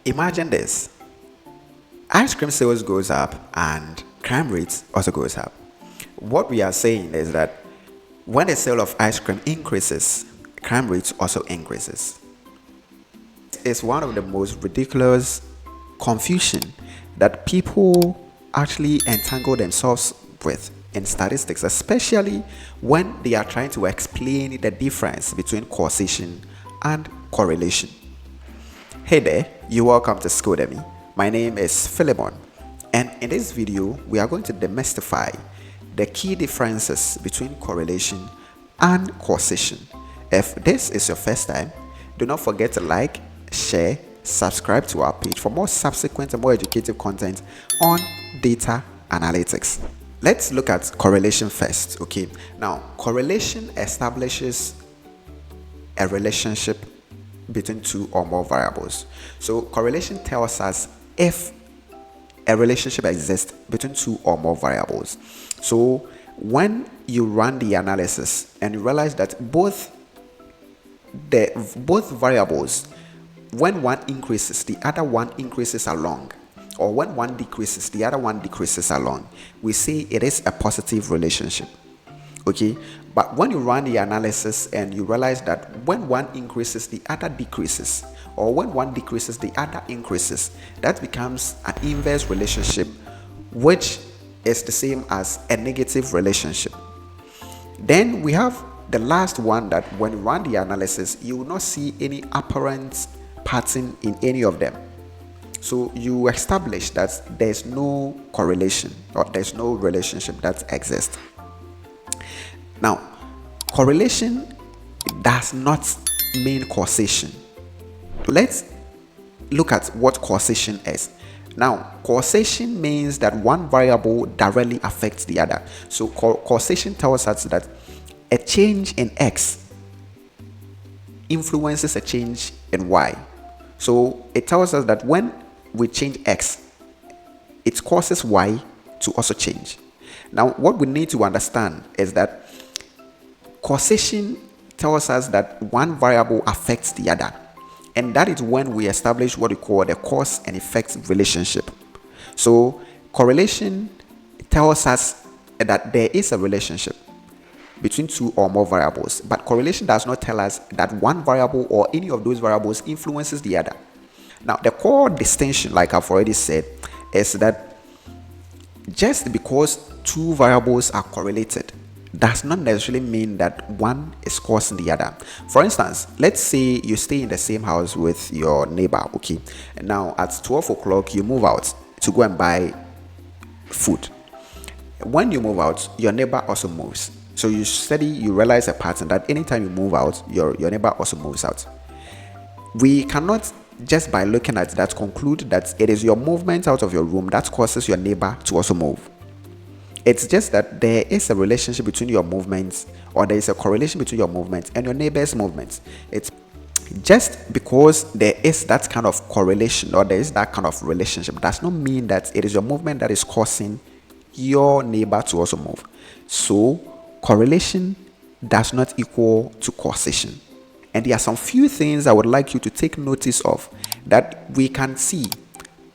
Imagine this. Ice cream sales goes up and crime rates also goes up. What we are saying is that when the sale of ice cream increases, crime rates also increases. It's one of the most ridiculous confusion that people actually entangle themselves with in statistics, especially when they are trying to explain the difference between causation and correlation. Hey there, you're welcome to Scodemy. My name is Philemon, and in this video we are going to demystify the key differences between correlation and causation. If this is your first time, do not forget to like, share, subscribe to our page for more subsequent and more educative content on data analytics. Let's look at correlation first. Okay, now correlation establishes a relationship between two or more variables. So correlation tells us if a relationship exists between two or more variables. So when you run the analysis and you realize that both variables, when one increases, the other one increases along, or when one decreases, the other one decreases along, we say it is a positive relationship. Okay, but when you run the analysis and you realize that when one increases, the other decreases, or when one decreases, the other increases, that becomes an inverse relationship, which is the same as a negative relationship. Then we have the last one, that when you run the analysis, you will not see any apparent pattern in any of them. So you establish that there's no correlation or there's no relationship that exists. Now, correlation does not mean causation. Let's look at what causation is. Now, causation means that one variable directly affects the other. So causation tells us that a change in X influences a change in Y. So it tells us that when we change X, it causes Y to also change. Now, what we need to understand is that causation tells us that one variable affects the other, and that is when we establish what we call the cause and effect relationship. So correlation tells us that there is a relationship between two or more variables, but correlation does not tell us that one variable or any of those variables influences the other. Now, the core distinction, like I've already said, is that just because two variables are correlated does not necessarily mean that one is causing the other. For instance, let's say you stay in the same house with your neighbor, okay? And now at 12 o'clock, you move out to go and buy food. When you move out, your neighbor also moves. So you realize a pattern that anytime you move out, your neighbor also moves out. We cannot just by looking at that conclude that it is your movement out of your room that causes your neighbor to also move. It's just that there is a relationship between your movements, or there is a correlation between your movements and your neighbor's movements. It's just because there is that kind of correlation or there is that kind of relationship does not mean that it is your movement that is causing your neighbor to also move. So correlation does not equal to causation. And there are some few things I would like you to take notice of that we can see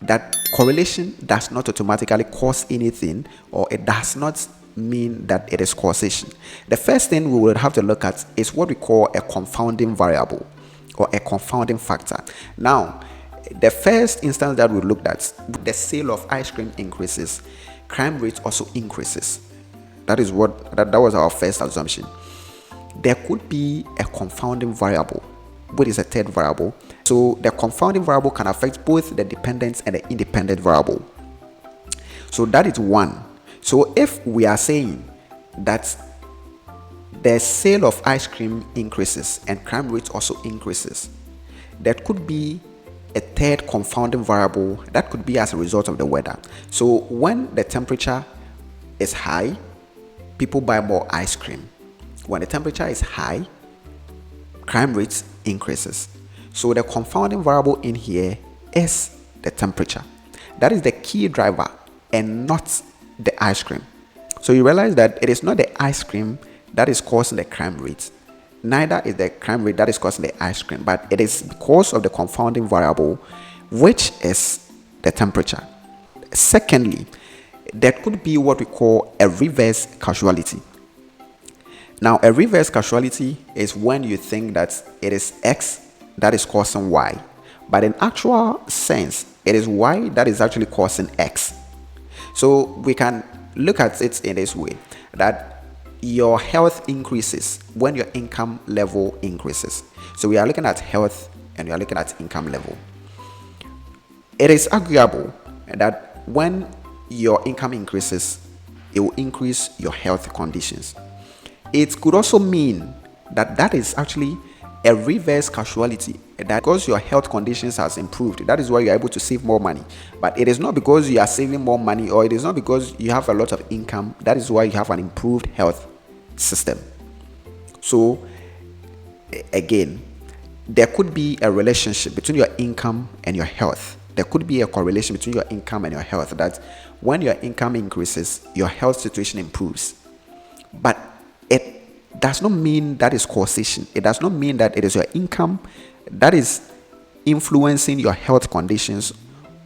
that correlation does not automatically cause anything, or it does not mean that it is causation. The first thing we will have to look at is what we call a confounding variable or a confounding factor. Now, the first instance that we looked at, the sale of ice cream increases, crime rate also increases. That was our first assumption. There could be a confounding variable, which is a third variable. So the confounding variable can affect both the dependent and the independent variable. So that is one. So if we are saying that the sale of ice cream increases and crime rate also increases, there could be a third confounding variable that could be as a result of the weather. So when the temperature is high, people buy more ice cream. When the temperature is high, crime rate increases. So the confounding variable in here is the temperature. That is the key driver and not the ice cream. So you realize that it is not the ice cream that is causing the crime rate. Neither is the crime rate that is causing the ice cream, but it is because of the confounding variable which is the temperature. Secondly, there could be what we call a reverse causality. Now, a reverse causality is when you think that it is X that is causing Y, but in actual sense, it is Y that is actually causing X. So we can look at it in this way, that your health increases when your income level increases. So we are looking at health and we are looking at income level. It is arguable that when your income increases, it will increase your health conditions. It could also mean that that is actually a reverse causality, that because your health conditions has improved, that is why you are able to save more money. But it is not because you are saving more money, or it is not because you have a lot of income, that is why you have an improved health system. So again, there could be a relationship between your income and your health. There could be a correlation between your income and your health, that when your income increases, your health situation improves. But it does not mean that is causation. It does not mean that it is your income that is influencing your health conditions,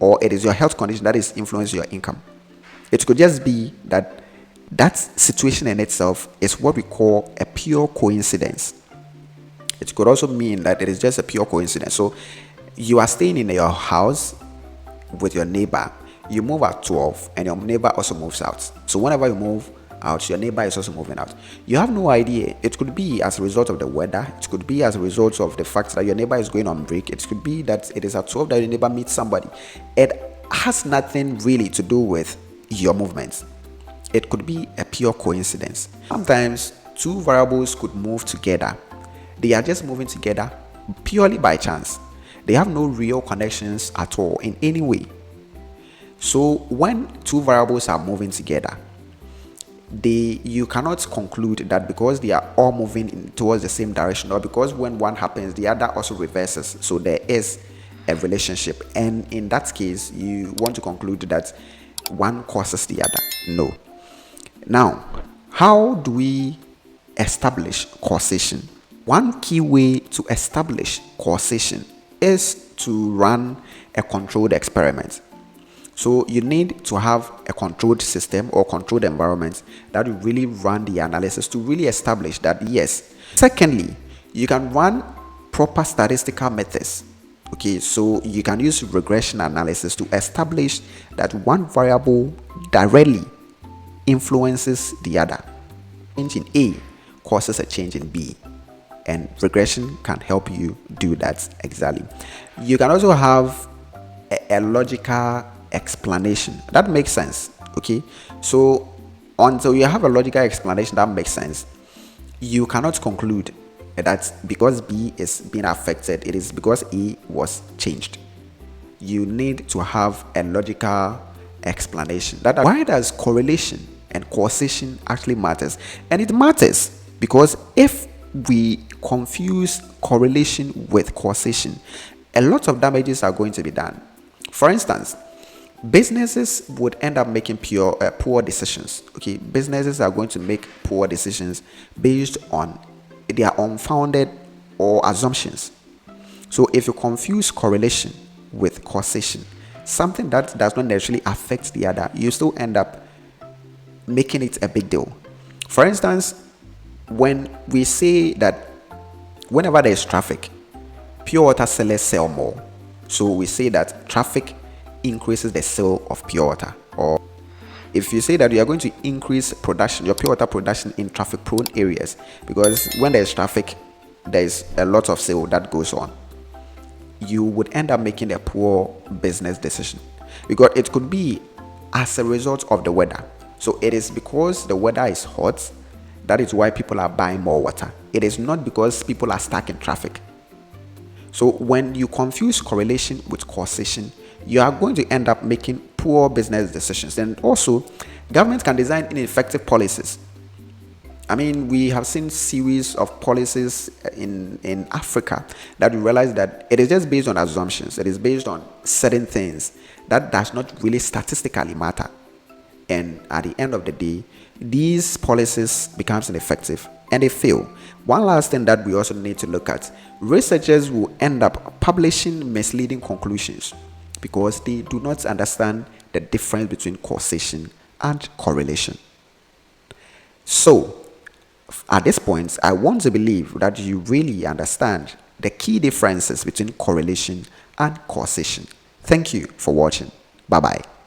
or it is your health condition that is influencing your income. It could just be that that situation in itself is what we call a pure coincidence. It could also mean that it is just a pure coincidence. So you are staying in your house with your neighbor. You move at 12 and your neighbor also moves out. So whenever you move out, your neighbor is also moving out. You have no idea. It could be as a result of the weather. It could be as a result of the fact that your neighbor is going on break. It could be that it is at 12 that your neighbor meets somebody. It has nothing really to do with your movements. It could be a pure coincidence. Sometimes two variables could move together. They are just moving together purely by chance. They have no real connections at all in any way. So when two variables are moving together, you cannot conclude that because they are all moving towards the same direction, or because when one happens the other also reverses, so there is a relationship, and in that case you want to conclude that one causes the other. No. Now, how do we establish causation? One key way to establish causation is to run a controlled experiment. So you need to have a controlled system or controlled environment that will really run the analysis to really establish that yes. Secondly, you can run proper statistical methods. Okay, so you can use regression analysis to establish that one variable directly influences the other. Change in A causes a change in B, and regression can help you do that exactly. You can also have a logical explanation that makes sense. Okay, so until you have a logical explanation that makes sense, you cannot conclude that because B is being affected, it is because A was changed. You need to have a logical explanation. Why does correlation and causation actually matters? And it matters because if we confuse correlation with causation, a lot of damages are going to be done. For instance, businesses would end up making poor decisions. Okay, businesses are going to make poor decisions based on their unfounded or assumptions. So if you confuse correlation with causation, something that does not necessarily affect the other, you still end up making it a big deal. For instance, when we say that whenever there is traffic, pure water sellers sell more. So we say that traffic increases the sale of pure water. Or if you say that you are going to increase production, your pure water production in traffic prone areas, because when there's traffic, there's a lot of sale that goes on, you would end up making a poor business decision, because it could be as a result of the weather. So it is because the weather is hot, that is why people are buying more water. It is not because people are stuck in traffic. So when you confuse correlation with causation, you are going to end up making poor business decisions. And also, governments can design ineffective policies. I mean, we have seen series of policies in Africa that we realize that it is just based on assumptions. It is based on certain things that does not really statistically matter. And at the end of the day, these policies becomes ineffective and they fail. One last thing that we also need to look at: researchers will end up publishing misleading conclusions because they do not understand the difference between causation and correlation. So, at this point, I want to believe that you really understand the key differences between correlation and causation. Thank you for watching. Bye bye.